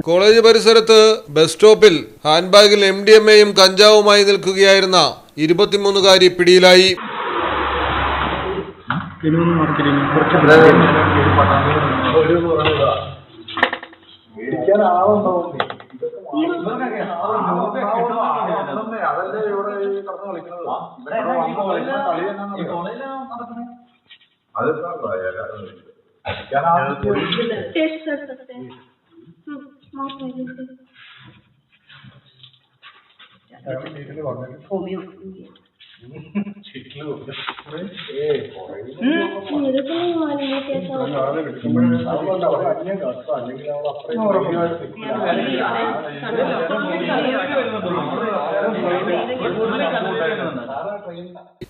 College പരിസരത്ത് bus സ്റ്റോപ്പിൽ ഹാൻഡ്ബാഗിൽ MDMAയും കഞ്ചാവുമായി നിൽക്കുകയായിരുന്ന 23-കാരി പിടിയിലായി.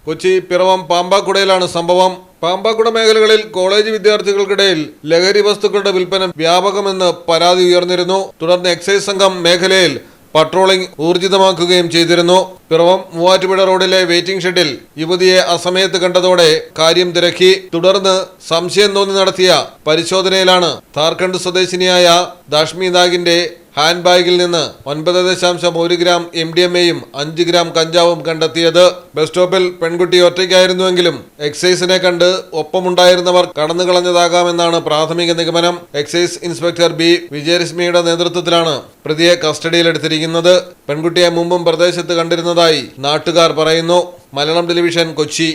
കൊച്ചി പിറവം പാമ്പാക്കുടയിലാണ് സംഭവം. പാമ്പാക്കുട മേഖലകളിൽ കോളേജ് വിദ്യാർത്ഥികൾക്കിടയിൽ ലഹരി വസ്തുക്കളുടെ വിൽപ്പന വ്യാപകമെന്ന് പരാതി ഉയർന്നിരുന്നു. തുടർന്ന് എക്സൈസ് സംഘം മേഖലയിൽ പട്രോളിംഗ് ഊർജിതമാക്കുകയും ചെയ്തിരുന്നു. പിറവം മൂവാറ്റുപുഴ റോഡിലെ വെയിറ്റിംഗ് ഷെഡിൽ യുവതിയെ അസമയത്ത് കണ്ടതോടെ കാര്യം തിരക്കി. തുടർന്ന് സംശയം തോന്നി നടത്തിയ പരിശോധനയിലാണ് ഝാർഖണ്ഡ് സ്വദേശിനിയായ ദാഷ്മി നാഗിന്റെ ഹാൻഡ്ബാഗിൽ നിന്ന് 9.1 ഗ്രാം MDMAയും 5 ഗ്രാം കഞ്ചാവും കണ്ടെത്തിയത്. ബസ് സ്റ്റോപ്പിൽ പെൺകുട്ടി ഒറ്റയ്ക്കായിരുന്നുവെങ്കിലും എക്സൈസിനെ കണ്ട് ഒപ്പമുണ്ടായിരുന്നവർ കടന്നുകളഞ്ഞതാകാമെന്നാണ് പ്രാഥമിക നിഗമനം. എക്സൈസ് ഇൻസ്പെക്ടർ B വിജയലക്ഷ്മിയുടെ നേതൃത്വത്തിലാണ് പ്രതിയെ കസ്റ്റഡിയിലെടുത്തിരിക്കുന്നത്. പെൺകുട്ടിയെ മുമ്പും പ്രദേശത്ത് കണ്ടിരുന്നതായി നാട്ടുകാർ പറയുന്നു. മലയാളം ടെലിവിഷൻ, കൊച്ചി.